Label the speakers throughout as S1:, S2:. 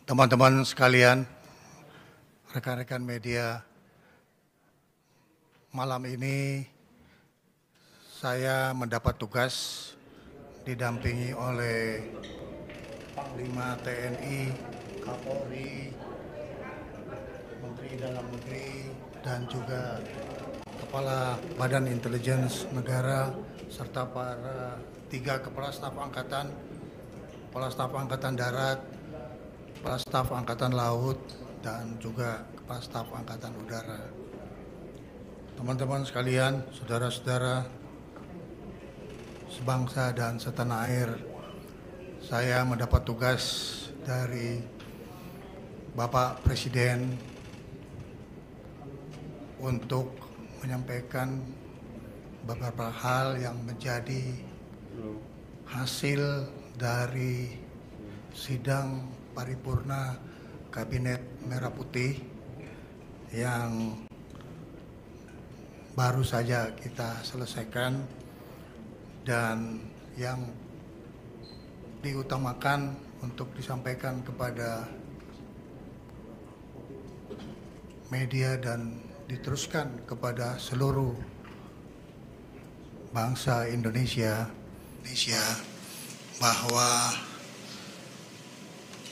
S1: Teman-teman sekalian, rekan-rekan media, malam ini saya mendapat tugas didampingi oleh Panglima TNI, Kapolri, Menteri Dalam Negeri, dan juga Kepala Badan Intelijen Negara, serta para 3 Kepala Staf Angkatan, Kepala Staf Angkatan Darat, Kepala Staf Angkatan Laut, dan juga Kepala Staf Angkatan Udara. Teman-teman sekalian, saudara-saudara sebangsa dan setanah air, saya mendapat tugas dari Bapak Presiden untuk menyampaikan beberapa hal yang menjadi hasil dari sidang paripurna Kabinet Merah Putih yang baru saja kita selesaikan dan yang diutamakan untuk disampaikan kepada media dan diteruskan kepada seluruh bangsa Indonesia bahwa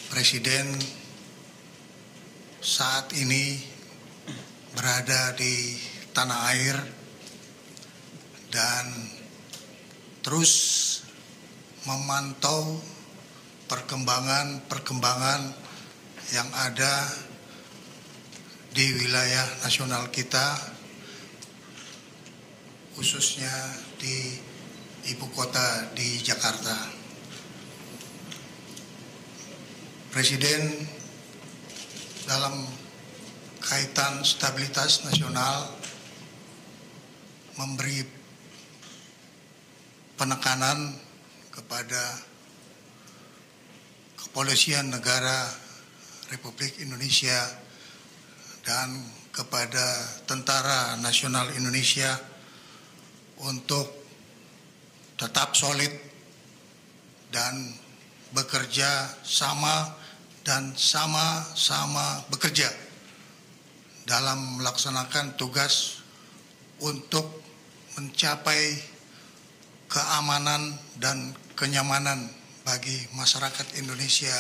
S1: Presiden saat ini berada di tanah air dan terus memantau perkembangan yang ada di wilayah nasional kita, khususnya di ibu kota di Jakarta. Presiden dalam kaitan stabilitas nasional memberi penekanan kepada Kepolisian Negara Republik Indonesia dan kepada Tentara Nasional Indonesia untuk tetap solid dan bekerja sama bekerja dalam melaksanakan tugas untuk mencapai keamanan dan kenyamanan bagi masyarakat Indonesia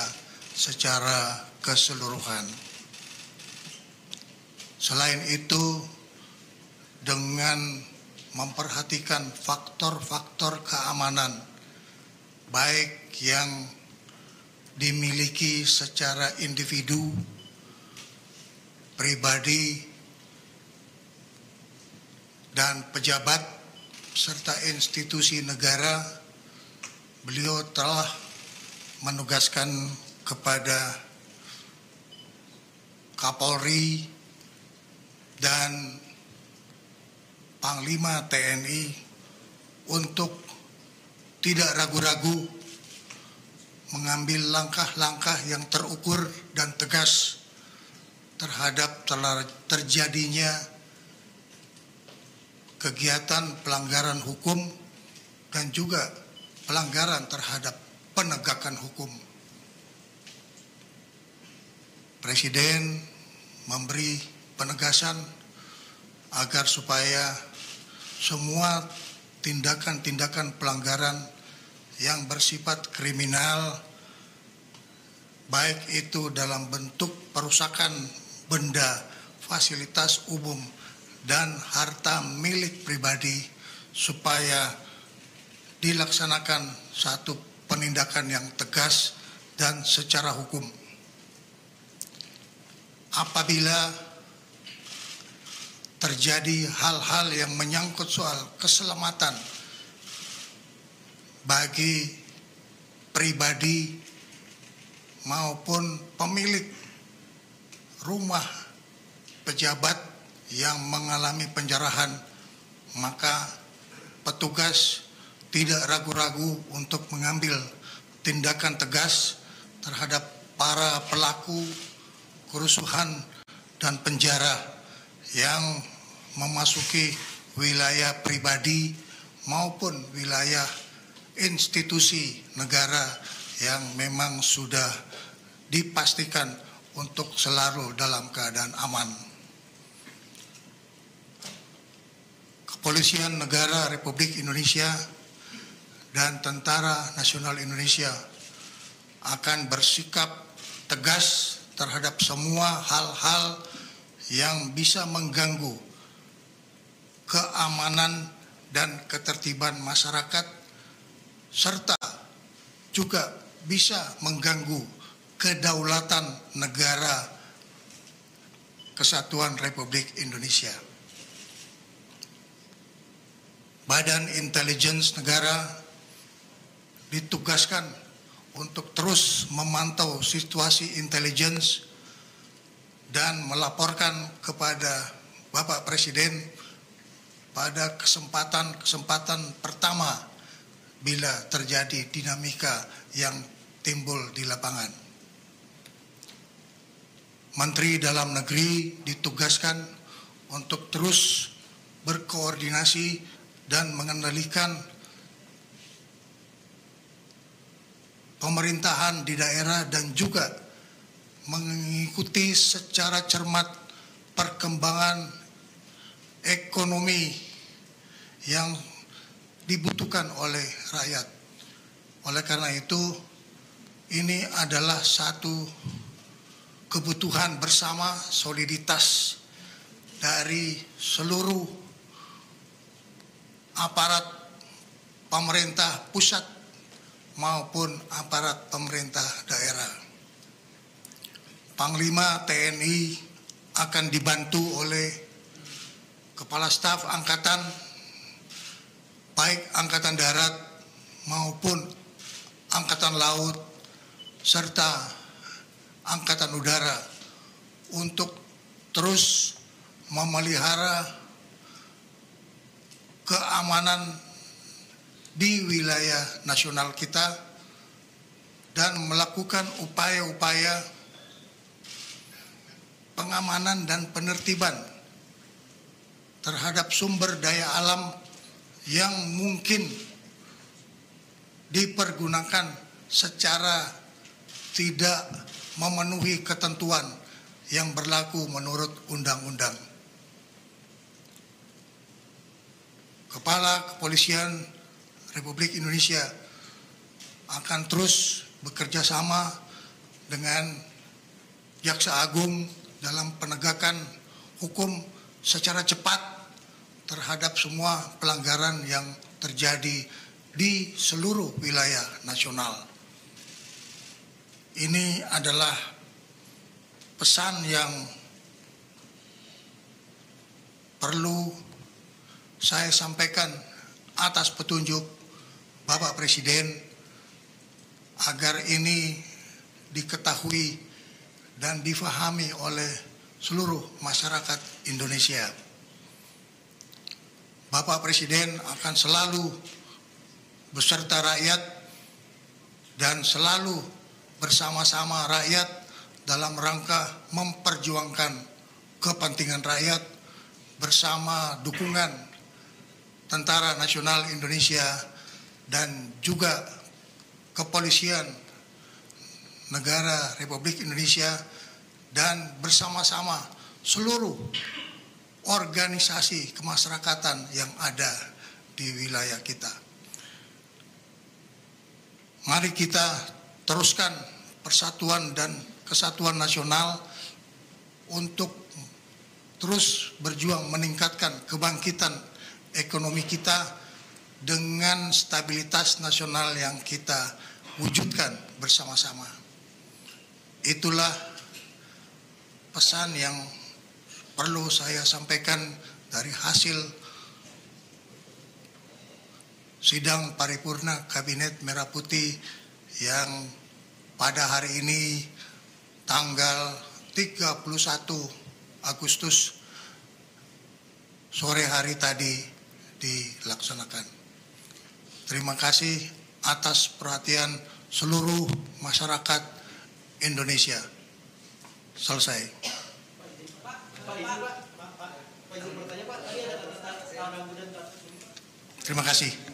S1: secara keseluruhan. Selain itu, dengan memperhatikan faktor-faktor keamanan baik yang dimiliki secara individu, pribadi, dan pejabat serta institusi negara, beliau telah menugaskan kepada Kapolri dan Panglima TNI untuk tidak ragu-ragu mengambil langkah-langkah yang terukur dan tegas terhadap terjadinya kegiatan pelanggaran hukum dan juga pelanggaran terhadap penegakan hukum. Presiden memberi penegasan agar supaya semua tindakan-tindakan pelanggaran yang bersifat kriminal, baik itu dalam bentuk perusakan benda, fasilitas umum, dan harta milik pribadi, supaya dilaksanakan satu penindakan yang tegas dan secara hukum. Apabila terjadi hal-hal yang menyangkut soal keselamatan bagi pribadi maupun pemilik rumah pejabat yang mengalami penjarahan, maka petugas tidak ragu-ragu untuk mengambil tindakan tegas terhadap para pelaku kerusuhan dan penjara yang memasuki wilayah pribadi maupun wilayah institusi negara yang memang sudah dipastikan untuk selalu dalam keadaan aman. Kepolisian Negara Republik Indonesia dan Tentara Nasional Indonesia akan bersikap tegas terhadap semua hal-hal yang bisa mengganggu keamanan dan ketertiban masyarakat, serta juga bisa mengganggu kedaulatan negara Kesatuan Republik Indonesia. Badan Intelijen Negara ditugaskan untuk terus memantau situasi intelijen dan melaporkan kepada Bapak Presiden pada kesempatan pertama bila terjadi dinamika yang timbul di lapangan. Menteri Dalam Negeri ditugaskan untuk terus berkoordinasi dan mengendalikan pemerintahan di daerah dan juga mengikuti secara cermat perkembangan ekonomi yang dibutuhkan oleh rakyat. Oleh karena itu, ini adalah satu kebutuhan bersama, soliditas dari seluruh aparat pemerintah pusat maupun aparat pemerintah daerah. Panglima TNI akan dibantu oleh Kepala Staf Angkatan, baik Angkatan Darat maupun Angkatan Laut, serta Angkatan Udara untuk terus memelihara keamanan di wilayah nasional kita dan melakukan upaya-upaya pengamanan dan penertiban terhadap sumber daya alam yang mungkin dipergunakan secara tidak memenuhi ketentuan yang berlaku menurut undang-undang. Kepala Kepolisian Republik Indonesia akan terus bekerja sama dengan Jaksa Agung dalam penegakan hukum secara cepat terhadap semua pelanggaran yang terjadi di seluruh wilayah nasional. Ini adalah pesan yang perlu saya sampaikan atas petunjuk Bapak Presiden agar ini diketahui dan difahami oleh seluruh masyarakat Indonesia. Bapak Presiden akan selalu beserta rakyat dan selalu bersama-sama rakyat dalam rangka memperjuangkan kepentingan rakyat bersama dukungan Tentara Nasional Indonesia dan juga Kepolisian Negara Republik Indonesia dan bersama-sama seluruh organisasi kemasyarakatan yang ada di wilayah kita. Mari kita teruskan persatuan dan kesatuan nasional untuk terus berjuang meningkatkan kebangkitan ekonomi kita dengan stabilitas nasional yang kita wujudkan bersama-sama. Itulah pesan yang perlu saya sampaikan dari hasil sidang paripurna Kabinet Merah Putih yang pada hari ini tanggal 31 Agustus sore hari tadi dilaksanakan. Terima kasih atas perhatian seluruh masyarakat Indonesia. Selesai. Terima kasih.